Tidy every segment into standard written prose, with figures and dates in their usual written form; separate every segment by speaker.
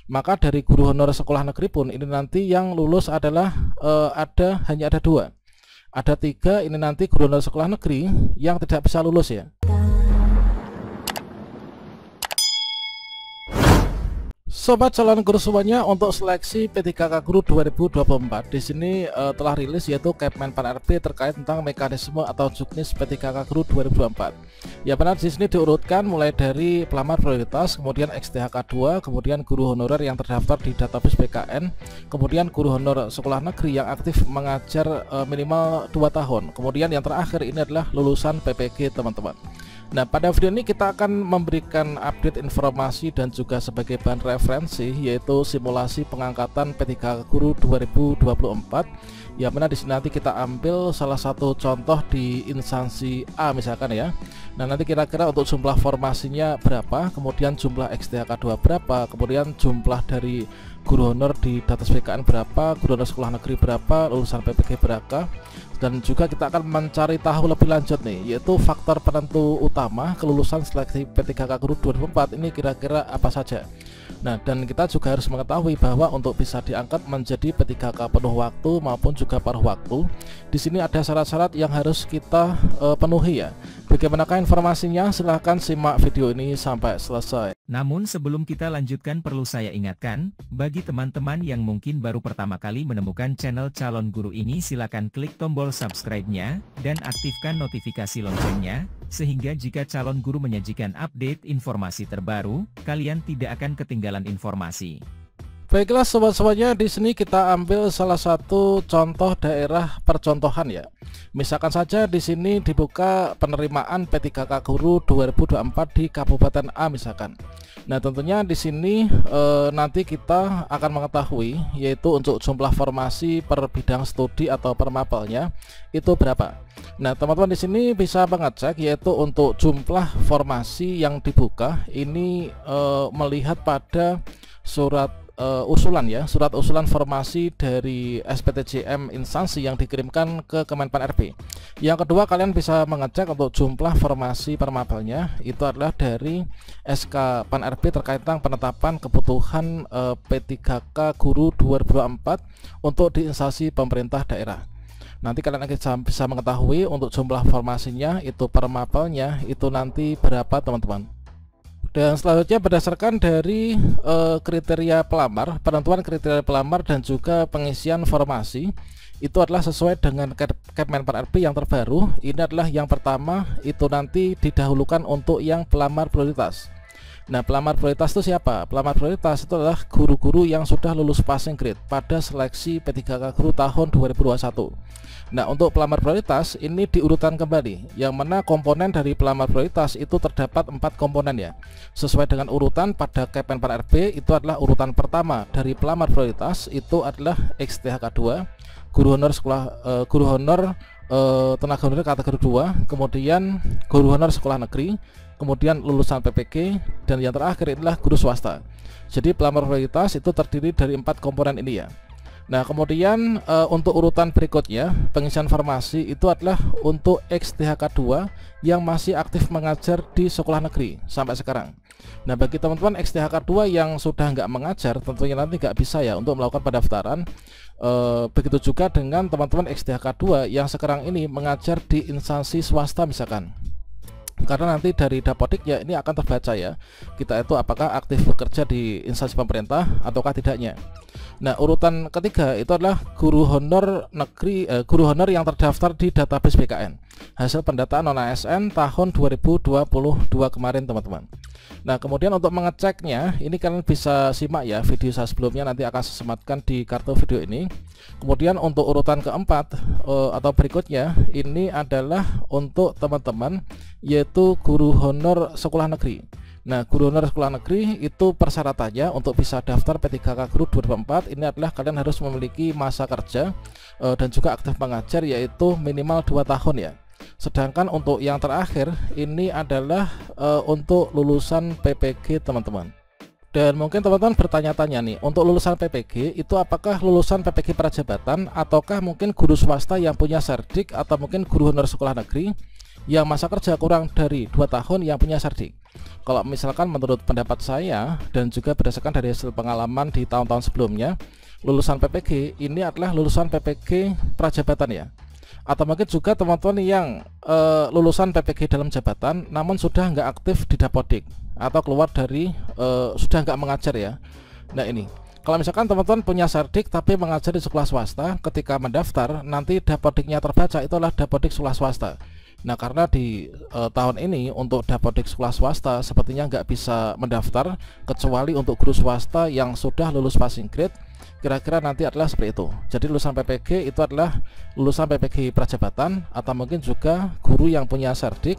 Speaker 1: Maka dari guru honor sekolah negeri pun ini nanti yang lulus adalah hanya ada 2. Ada 3 ini nanti guru honor sekolah negeri yang tidak bisa lulus ya. Sobat calon guru semuanya, untuk seleksi P3K Guru 2024 di sini telah rilis yaitu Kemenpan RB terkait tentang mekanisme atau juknis P3K Guru 2024. Ya benar, di sini diurutkan mulai dari pelamar prioritas, kemudian XTHK 2, kemudian guru honorer yang terdaftar di database BKN, kemudian guru honor sekolah negeri yang aktif mengajar minimal 2 tahun. Kemudian yang terakhir ini adalah lulusan PPG teman-teman. Nah, pada video ini kita akan memberikan update informasi dan juga sebagai bahan referensi yaitu simulasi pengangkatan P3K Guru 2024. Ya benar, di sini nanti kita ambil salah satu contoh di instansi A misalkan ya. Nah, nanti kira-kira untuk jumlah formasinya berapa, kemudian jumlah XTHK 2 berapa, kemudian jumlah dari guru honor di database BKN berapa, guru honor sekolah negeri berapa, lulusan PPG berapa. Dan juga kita akan mencari tahu lebih lanjut nih, yaitu faktor penentu utama kelulusan seleksi P3K Guru 2024 ini kira-kira apa saja. Nah, dan kita juga harus mengetahui bahwa untuk bisa diangkat menjadi P3K penuh waktu maupun juga paruh waktu, di sini ada syarat-syarat yang harus kita penuhi ya. Bagaimanakah informasinya? Silahkan simak video ini sampai selesai.
Speaker 2: Namun sebelum kita lanjutkan, perlu saya ingatkan, bagi teman-teman yang mungkin baru pertama kali menemukan channel Calon Guru ini, silakan klik tombol subscribe-nya dan aktifkan notifikasi loncengnya, sehingga jika Calon Guru menyajikan update informasi terbaru, kalian tidak akan ketinggalan informasi.
Speaker 1: Baiklah sobat-sobatnya, di sini kita ambil salah satu contoh daerah percontohan ya. Misalkan saja di sini dibuka penerimaan P3K Guru 2024 di Kabupaten A misalkan. Nah, tentunya di sini nanti kita akan mengetahui yaitu untuk jumlah formasi per bidang studi atau per mapelnya itu berapa. Nah, teman-teman di sini bisa mengecek yaitu untuk jumlah formasi yang dibuka ini melihat pada surat usulan ya, surat usulan formasi dari SPTJM instansi yang dikirimkan ke Kemenpan RB. Yang kedua, kalian bisa mengecek untuk jumlah formasi per mapelnya itu adalah dari SK Pan RB terkait tentang penetapan kebutuhan P3K Guru 2024 untuk di instansi pemerintah daerah. Nanti kalian akan bisa mengetahui untuk jumlah formasinya itu per mapelnya itu nanti berapa teman-teman. Dan selanjutnya berdasarkan dari kriteria pelamar, penentuan kriteria pelamar dan juga pengisian formasi itu adalah sesuai dengan Kemenpan RB yang terbaru. Ini adalah yang pertama itu nanti didahulukan untuk yang pelamar prioritas. Nah, pelamar prioritas itu siapa? Pelamar prioritas itu adalah guru-guru yang sudah lulus passing grade pada seleksi P3K Guru tahun 2021. Nah, untuk pelamar prioritas ini diurutkan kembali, yang mana komponen dari pelamar prioritas itu terdapat 4 komponen ya. Sesuai dengan urutan pada Kemenpan RB itu adalah urutan pertama dari pelamar prioritas itu adalah XTHK 2, guru honor sekolah guru honor tenaga honorer kategori 2, kemudian guru honor sekolah negeri, kemudian lulusan PPG, dan yang terakhir adalah guru swasta. Jadi pelamar prioritas itu terdiri dari 4 komponen ini ya. Nah, kemudian untuk urutan berikutnya pengisian formasi itu adalah untuk XTHK 2 yang masih aktif mengajar di sekolah negeri sampai sekarang. Nah, bagi teman-teman XTHK 2 yang sudah nggak mengajar tentunya nanti nggak bisa ya untuk melakukan pendaftaran. Begitu juga dengan teman-teman XTHK 2 yang sekarang ini mengajar di instansi swasta misalkan. Karena nanti dari Dapodik ya ini akan terbaca ya, kita itu apakah aktif bekerja di instansi pemerintah ataukah tidaknya. Nah, urutan ketiga itu adalah guru honor negeri, guru honor yang terdaftar di database BKN hasil pendataan non ASN tahun 2022 kemarin teman-teman. Nah, kemudian untuk mengeceknya ini kalian bisa simak ya video saya sebelumnya, nanti akan saya sematkan di kartu video ini. Kemudian untuk urutan keempat atau berikutnya ini adalah untuk teman-teman yaitu guru honor sekolah negeri. Nah, guru honor sekolah negeri itu persyaratannya untuk bisa daftar P3K Guru 2024 ini adalah kalian harus memiliki masa kerja dan juga aktif mengajar yaitu minimal 2 tahun ya. Sedangkan untuk yang terakhir ini adalah untuk lulusan PPG teman-teman. Dan mungkin teman-teman bertanya-tanya nih, untuk lulusan PPG itu apakah lulusan PPG prajabatan ataukah mungkin guru swasta yang punya serdik atau mungkin guru honor sekolah negeri yang masa kerja kurang dari 2 tahun yang punya serdik. Kalau misalkan menurut pendapat saya dan juga berdasarkan dari hasil pengalaman di tahun-tahun sebelumnya, lulusan PPG ini adalah lulusan PPG prajabatan ya. Atau mungkin juga teman-teman yang lulusan PPG dalam jabatan namun sudah nggak aktif di Dapodik atau keluar dari sudah nggak mengajar ya. Nah ini, kalau misalkan teman-teman punya Serdik tapi mengajar di sekolah swasta, ketika mendaftar nanti Dapodiknya terbaca itu adalah Dapodik sekolah swasta. Nah karena di tahun ini untuk Dapodik sekolah swasta sepertinya nggak bisa mendaftar kecuali untuk guru swasta yang sudah lulus passing grade. Kira-kira nanti adalah seperti itu. Jadi lulusan PPG itu adalah lulusan PPG prajabatan atau mungkin juga guru yang punya Serdik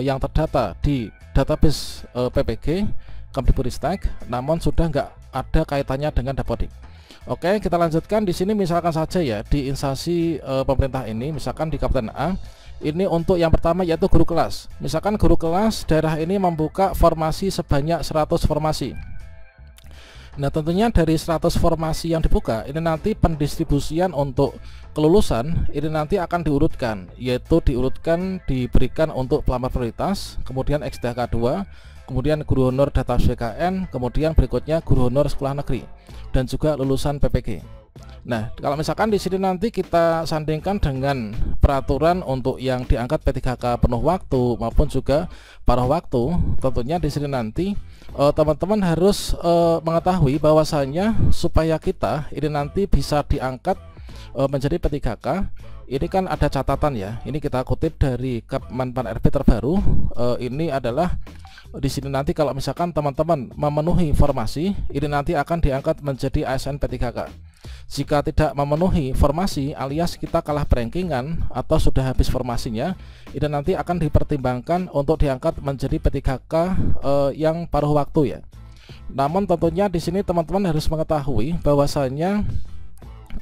Speaker 1: yang terdata di database PPG Kemdikbudristek namun sudah nggak ada kaitannya dengan Dapodik. Oke, kita lanjutkan di sini misalkan saja ya di instansi pemerintah ini, misalkan di Kabupaten A. Ini untuk yang pertama yaitu guru kelas. Misalkan guru kelas daerah ini membuka formasi sebanyak 100 formasi. Nah tentunya dari 100 formasi yang dibuka ini nanti pendistribusian untuk kelulusan ini nanti akan diurutkan, yaitu diurutkan diberikan untuk pelamar prioritas, kemudian XDHK 2, kemudian guru honor data BKN, kemudian berikutnya guru honor sekolah negeri dan juga lulusan PPG. Nah, kalau misalkan di sini nanti kita sandingkan dengan peraturan untuk yang diangkat P3K penuh waktu maupun juga paruh waktu, tentunya di sini nanti teman-teman harus mengetahui bahwasanya supaya kita ini nanti bisa diangkat menjadi P3K, ini kan ada catatan ya. Ini kita kutip dari Kepmenpan RB terbaru. Ini adalah di sini nanti kalau misalkan teman-teman memenuhi formasi, ini nanti akan diangkat menjadi ASN P3K. Jika tidak memenuhi formasi alias kita kalah perankingan atau sudah habis formasinya, ini nanti akan dipertimbangkan untuk diangkat menjadi P3K yang paruh waktu ya. Namun tentunya di sini teman-teman harus mengetahui bahwasanya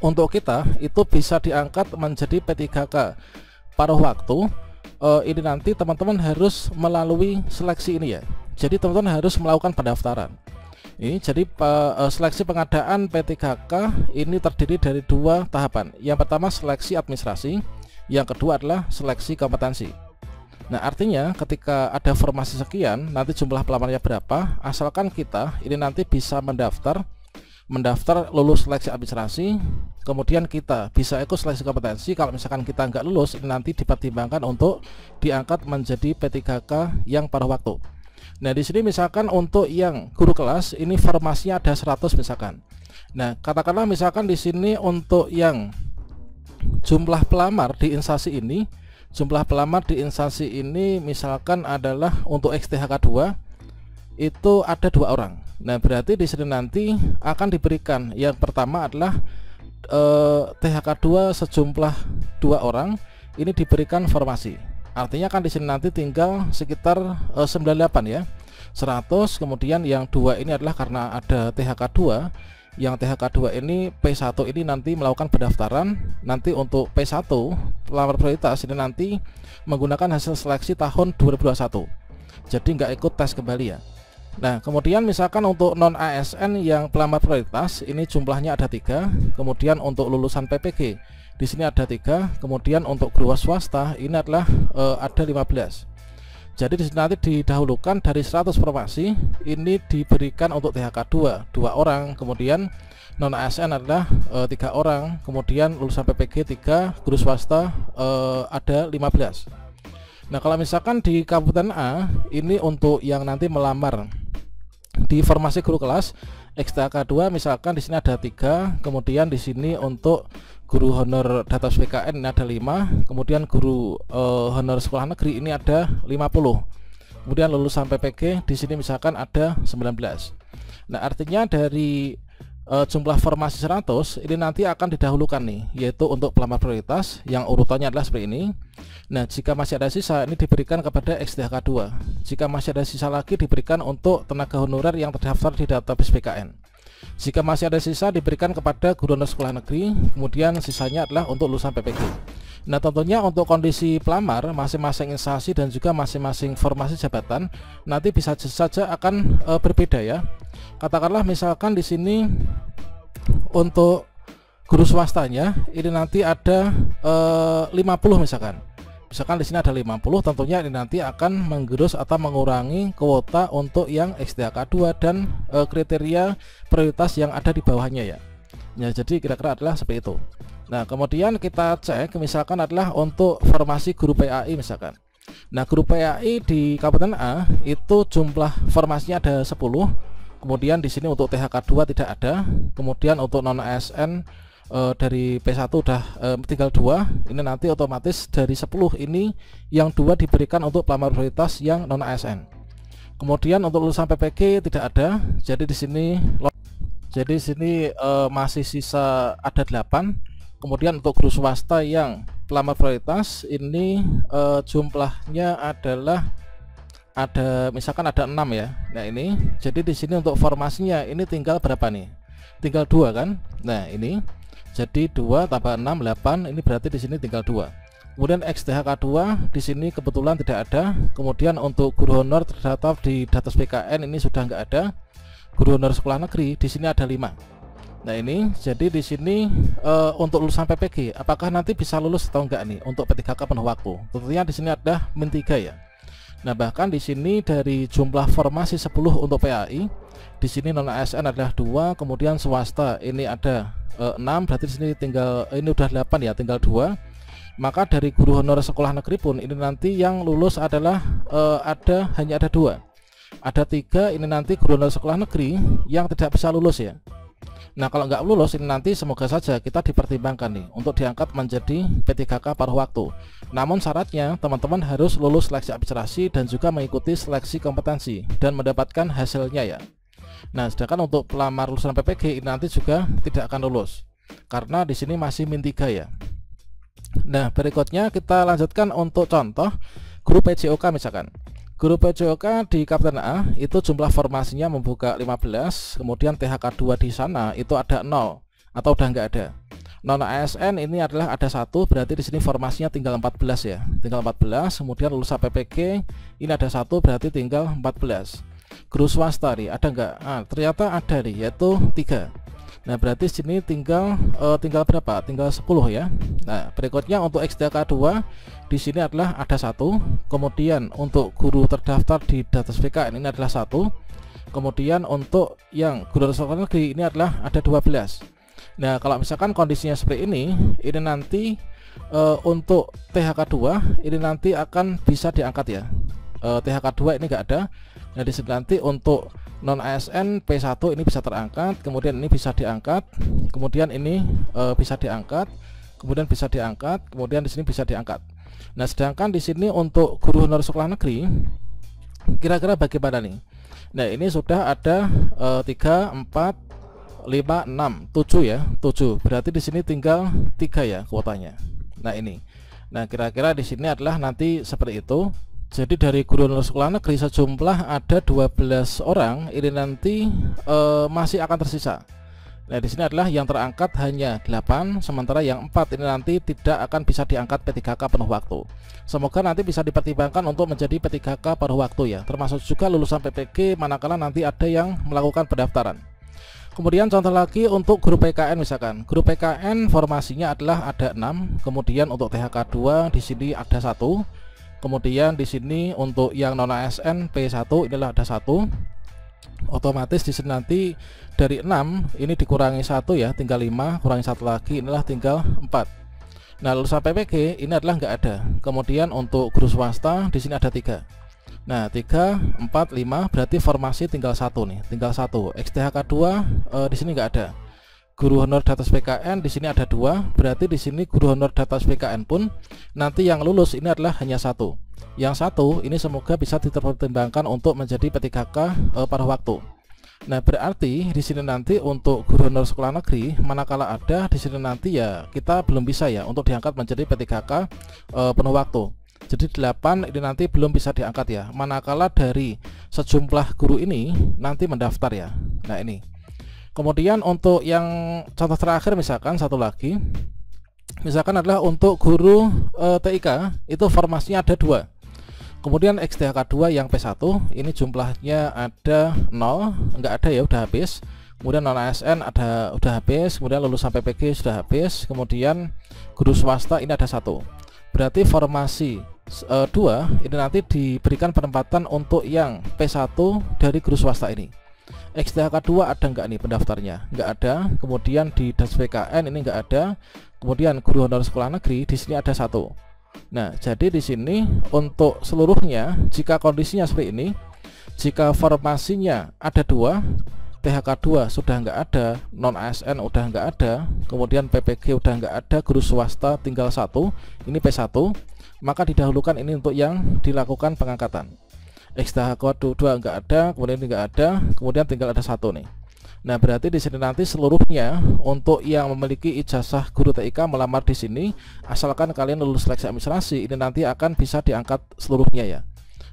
Speaker 1: untuk kita itu bisa diangkat menjadi P3K paruh waktu. Ini nanti teman-teman harus melalui seleksi ini ya. Jadi teman-teman harus melakukan pendaftaran. Ini jadi seleksi pengadaan P3K ini terdiri dari dua tahapan. Yang pertama seleksi administrasi, yang kedua adalah seleksi kompetensi. Nah artinya ketika ada formasi sekian, nanti jumlah pelamarnya berapa, asalkan kita ini nanti bisa mendaftar lulus seleksi administrasi, kemudian kita bisa ikut seleksi kompetensi. Kalau misalkan kita nggak lulus, ini nanti dipertimbangkan untuk diangkat menjadi P3K yang paruh waktu. Nah di sini misalkan untuk yang guru kelas ini formasinya ada 100 misalkan. Nah katakanlah misalkan di sini untuk yang jumlah pelamar di instansi ini, misalkan adalah untuk XDHK 2 itu ada 2 orang. Nah berarti di sini nanti akan diberikan yang pertama adalah THK 2 sejumlah 2 orang ini diberikan formasi. Artinya kan di sini nanti tinggal sekitar 98 ya. 100, kemudian yang 2 ini adalah karena ada THK 2. Yang THK 2 ini P1 ini nanti melakukan pendaftaran. Nanti untuk P1 pelamar prioritas ini nanti menggunakan hasil seleksi tahun 2021. Jadi nggak ikut tes kembali ya. Nah kemudian misalkan untuk non ASN yang pelamar prioritas ini jumlahnya ada 3. Kemudian untuk lulusan PPG di sini ada 3. Kemudian untuk guru swasta ini adalah ada 15. Jadi di sini nanti didahulukan dari 100 formasi ini diberikan untuk THK 2 orang, kemudian non ASN adalah 3 orang, kemudian lulusan PPG 3, guru swasta ada 15. Nah kalau misalkan di Kabupaten A ini untuk yang nanti melamar di formasi guru kelas XDHK 2 misalkan di sini ada 3, kemudian di sini untuk guru honor data BKN ini ada 5, kemudian guru honor sekolah negeri ini ada 50. Kemudian lulusan PPG di sini misalkan ada 19. Nah, artinya dari jumlah formasi 100 ini nanti akan didahulukan nih, yaitu untuk pelamar prioritas yang urutannya adalah seperti ini. Nah jika masih ada sisa ini diberikan kepada XDHK 2. Jika masih ada sisa lagi diberikan untuk tenaga honorer yang terdaftar di database BKN. Jika masih ada sisa diberikan kepada guru honor sekolah negeri, kemudian sisanya adalah untuk lulusan PPG. Nah tentunya untuk kondisi pelamar masing-masing instansi dan juga masing-masing formasi jabatan nanti bisa saja akan berbeda ya. Katakanlah misalkan di sini untuk guru swastanya ini nanti ada 50 misalkan. Misalkan di sini ada 50, tentunya ini nanti akan menggerus atau mengurangi kuota untuk yang XDHK 2 dan kriteria prioritas yang ada di bawahnya ya. Ya, jadi kira-kira adalah seperti itu. Nah, kemudian kita cek misalkan adalah untuk formasi guru PAI misalkan. Nah, guru PAI di Kabupaten A itu jumlah formasinya ada 10. Kemudian di sini untuk THK 2 tidak ada. Kemudian untuk non ASN dari P1 udah tinggal 2. Ini nanti otomatis dari 10 ini yang 2 diberikan untuk pelamar prioritas yang non ASN. Kemudian untuk lulusan PPG tidak ada. Jadi di sini masih sisa ada 8. Kemudian untuk guru swasta yang pelamar prioritas ini jumlahnya adalah misalkan ada 6 ya. Nah, ini jadi di sini untuk formasinya ini tinggal berapa nih? Tinggal 2 kan? Nah, ini jadi 2 tambah 6 8, ini berarti di sini tinggal 2. Kemudian XDHK 2 di sini kebetulan tidak ada. Kemudian untuk guru honor terdaftar di Datas PKN ini sudah nggak ada. Guru honor sekolah negeri di sini ada 5. Nah, ini jadi di sini untuk lulusan PPG apakah nanti bisa lulus atau enggak nih untuk P3K penuh waktu? Tentunya di sini ada -3 ya. Nah, bahkan di sini dari jumlah formasi 10 untuk PAI, di sini non ASN adalah 2, kemudian swasta ini ada 6, berarti di sini tinggal ini udah 8 ya, tinggal 2. Maka dari guru honor sekolah negeri pun ini nanti yang lulus adalah hanya ada 2. Ada 3 ini nanti guru honor sekolah negeri yang tidak bisa lulus ya. Nah, kalau nggak lulus ini nanti semoga saja kita dipertimbangkan nih untuk diangkat menjadi P3K paruh waktu. Namun syaratnya teman-teman harus lulus seleksi administrasi dan juga mengikuti seleksi kompetensi dan mendapatkan hasilnya ya. Nah, sedangkan untuk pelamar lulusan PPG ini nanti juga tidak akan lulus karena di sini masih -3 ya. Nah, berikutnya kita lanjutkan untuk contoh guru PJOK misalkan. Guru PJOK di Kabupaten A itu jumlah formasinya membuka 15, kemudian THK 2 di sana itu ada 0 atau udah nggak ada. Non ASN ini adalah ada 1, berarti di sini formasinya tinggal 14 ya, tinggal 14. Kemudian lulusan PPG ini ada 1, berarti tinggal 14. Guru swasta nih ada nggak? Ternyata ada nih, yaitu 3. Nah, berarti sini tinggal berapa? Tinggal 10 ya. Nah, berikutnya untuk XDHK 2 di sini adalah ada 1. Kemudian untuk guru terdaftar di Datas PKN ini adalah 1. Kemudian untuk yang guru sekolah negeri ini adalah ada 12. Nah, kalau misalkan kondisinya seperti ini nanti untuk THK 2 ini nanti akan bisa diangkat ya. THK 2 ini enggak ada. Nah, di sini nanti untuk non ASN P1 ini bisa terangkat, kemudian ini bisa diangkat, kemudian ini bisa diangkat, kemudian bisa diangkat, kemudian di sini bisa diangkat. Nah, sedangkan di sini untuk guru honor sekolah negeri kira-kira bagaimana nih? Nah, ini sudah ada 3, 4, 5, 6, 7 ya, 7. Berarti di sini tinggal 3 ya kuotanya. Nah, ini. Nah, kira-kira di sini adalah nanti seperti itu. Jadi dari guru honor sekolah negeri sejumlah ada 12 orang ini nanti masih akan tersisa. Nah, di sini adalah yang terangkat hanya 8, sementara yang 4 ini nanti tidak akan bisa diangkat P3K penuh waktu. Semoga nanti bisa dipertimbangkan untuk menjadi P3K penuh waktu ya, termasuk juga lulusan PPG manakala nanti ada yang melakukan pendaftaran. Kemudian contoh lagi untuk guru PKN misalkan. Guru PKN formasinya adalah ada 6, kemudian untuk THK 2 di sini ada 1. Kemudian di sini untuk yang non ASN P1 inilah ada 1. Otomatis di sini nanti dari 6 ini dikurangi 1 ya, tinggal 5, kurangi 1 lagi inilah tinggal 4. Nah, lulusan PPG ini adalah nggak ada. Kemudian untuk guru swasta di sini ada 3. Nah, 3, 4, 5 berarti formasi tinggal 1 nih, tinggal 1. XDHK 2 di sini nggak ada. Guru honor Datas PKN di sini ada 2, berarti di sini guru honor Datas PKN pun nanti yang lulus ini adalah hanya 1. Yang 1 ini semoga bisa dipertimbangkan untuk menjadi P3K pada waktu. Nah, berarti di sini nanti untuk guru honor sekolah negeri manakala ada di sini nanti ya kita belum bisa ya untuk diangkat menjadi P3K penuh waktu. Jadi 8 ini nanti belum bisa diangkat ya, manakala dari sejumlah guru ini nanti mendaftar ya. Nah, ini. Kemudian untuk yang contoh terakhir misalkan satu lagi, misalkan adalah untuk guru TIK itu formasinya ada 2. Kemudian XDHK 2 yang P1 ini jumlahnya ada 0, enggak ada ya, udah habis. Kemudian non ASN udah habis, kemudian lulusan PPG sudah habis, kemudian guru swasta ini ada 1. Berarti formasi 2 ini nanti diberikan penempatan untuk yang P1 dari guru swasta ini. XTHK 2 ada nggak nih pendaftarnya? Nggak ada. Kemudian di das PKN ini nggak ada. Kemudian guru honor sekolah negeri di sini ada 1. Nah, jadi di sini untuk seluruhnya jika kondisinya seperti ini, jika formasinya ada 2, THK 2 sudah nggak ada, non ASN udah nggak ada, kemudian PPG udah nggak ada, guru swasta tinggal 1, ini P1, maka didahulukan ini untuk yang dilakukan pengangkatan. XTHK 2 nggak ada, kemudian ini nggak ada, kemudian tinggal ada 1 nih. Nah, berarti di sini nanti seluruhnya untuk yang memiliki ijazah guru TIK melamar di sini, asalkan kalian lulus seleksi administrasi, ini nanti akan bisa diangkat seluruhnya ya.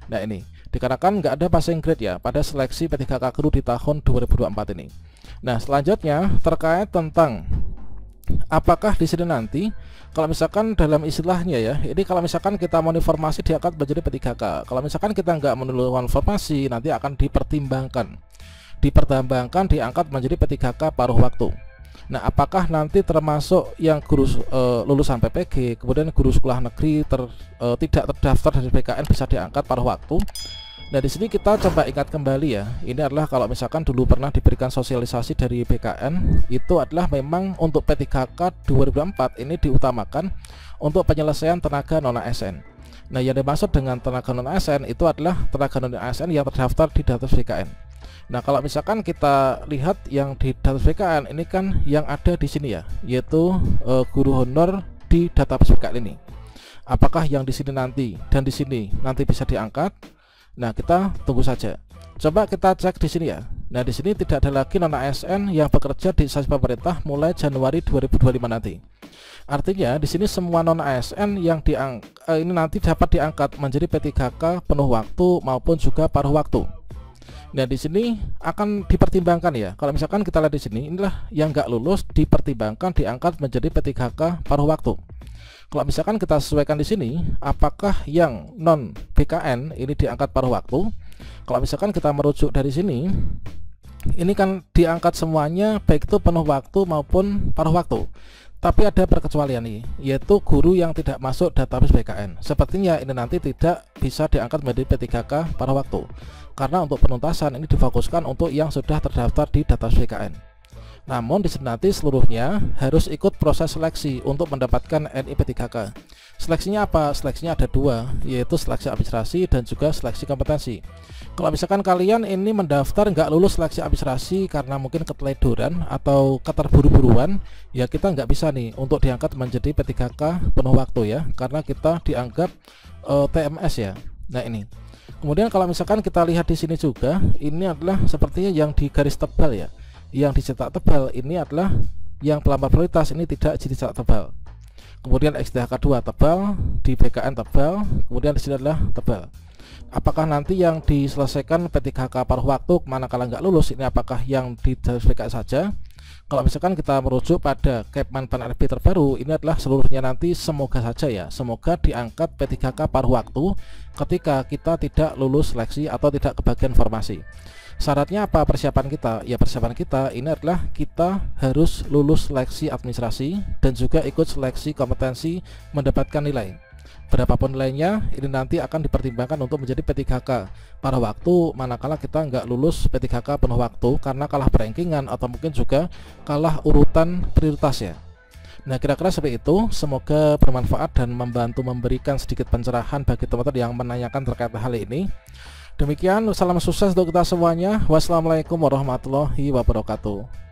Speaker 1: Nah, ini dikarenakan nggak ada passing grade ya pada seleksi P3K guru di tahun 2024 ini. Nah, selanjutnya terkait tentang apakah di sini nanti kalau misalkan dalam istilahnya ya, ini kalau misalkan kita mau informasi diangkat menjadi P3K. Kalau misalkan kita nggak menelurkan informasi, nanti akan dipertimbangkan diangkat menjadi P3K paruh waktu. Nah, apakah nanti termasuk yang guru lulusan PPG, kemudian guru sekolah negeri tidak terdaftar dari PKN bisa diangkat paruh waktu? Nah, di sini kita coba ingat kembali ya. Ini adalah kalau misalkan dulu pernah diberikan sosialisasi dari PKN, itu adalah memang untuk P3K 2004 ini diutamakan untuk penyelesaian tenaga non ASN. Nah, yang dimaksud dengan tenaga non ASN itu adalah tenaga non ASN yang terdaftar di database PKN. Nah, kalau misalkan kita lihat yang di database PKN ini kan yang ada di sini ya, yaitu guru honor di database PKN ini. Apakah yang di sini nanti dan di sini nanti bisa diangkat? Nah, kita tunggu saja. Coba kita cek di sini ya. Nah, di sini tidak ada lagi non ASN yang bekerja di instansi pemerintah mulai Januari 2025 nanti. Artinya di sini semua non ASN yang ini nanti dapat diangkat menjadi P3K penuh waktu maupun juga paruh waktu. Nah, di sini akan dipertimbangkan ya. Kalau misalkan kita lihat di sini, inilah yang nggak lulus dipertimbangkan diangkat menjadi P3K paruh waktu. Kalau misalkan kita sesuaikan di sini, apakah yang non BKN ini diangkat paruh waktu? Kalau misalkan kita merujuk dari sini, ini kan diangkat semuanya baik itu penuh waktu maupun paruh waktu. Tapi ada perkecualian nih, yaitu guru yang tidak masuk database BKN. Sepertinya ini nanti tidak bisa diangkat menjadi P3K paruh waktu. Karena untuk penuntasan ini difokuskan untuk yang sudah terdaftar di database BKN. Namun di sini nanti seluruhnya harus ikut proses seleksi untuk mendapatkan NI P3K. Seleksinya apa? Seleksinya ada 2, yaitu seleksi administrasi dan juga seleksi kompetensi. Kalau misalkan kalian ini mendaftar nggak lulus seleksi administrasi karena mungkin keteledoran atau keterburu-buruan, ya kita nggak bisa nih untuk diangkat menjadi P3K penuh waktu ya, karena kita dianggap TMS ya. Nah, ini. Kemudian kalau misalkan kita lihat di sini juga, ini adalah sepertinya yang di garis tebal ya. Yang dicetak tebal ini adalah yang pelamar prioritas, ini tidak dicetak tebal. Kemudian XTHK 2 tebal, di BKN tebal, kemudian di sini adalah tebal. Apakah nanti yang diselesaikan P3K paruh waktu manakala nggak lulus ini apakah yang di PKN saja? Kalau misalkan kita merujuk pada Kepmenpan RB terbaru, ini adalah seluruhnya nanti semoga saja ya, semoga diangkat P3K paruh waktu ketika kita tidak lulus seleksi atau tidak kebagian formasi. Syaratnya apa persiapan kita? Ya, persiapan kita ini adalah kita harus lulus seleksi administrasi dan juga ikut seleksi kompetensi mendapatkan nilai. Berapapun nilainya, ini nanti akan dipertimbangkan untuk menjadi P3K paruh waktu manakala kita nggak lulus P3K penuh waktu karena kalah rankingan atau mungkin juga kalah urutan prioritas ya. Nah, kira-kira seperti itu. Semoga bermanfaat dan membantu memberikan sedikit pencerahan bagi teman-teman yang menanyakan terkait hal ini. Demikian, salam sukses untuk kita semuanya. Wassalamualaikum warahmatullahi wabarakatuh.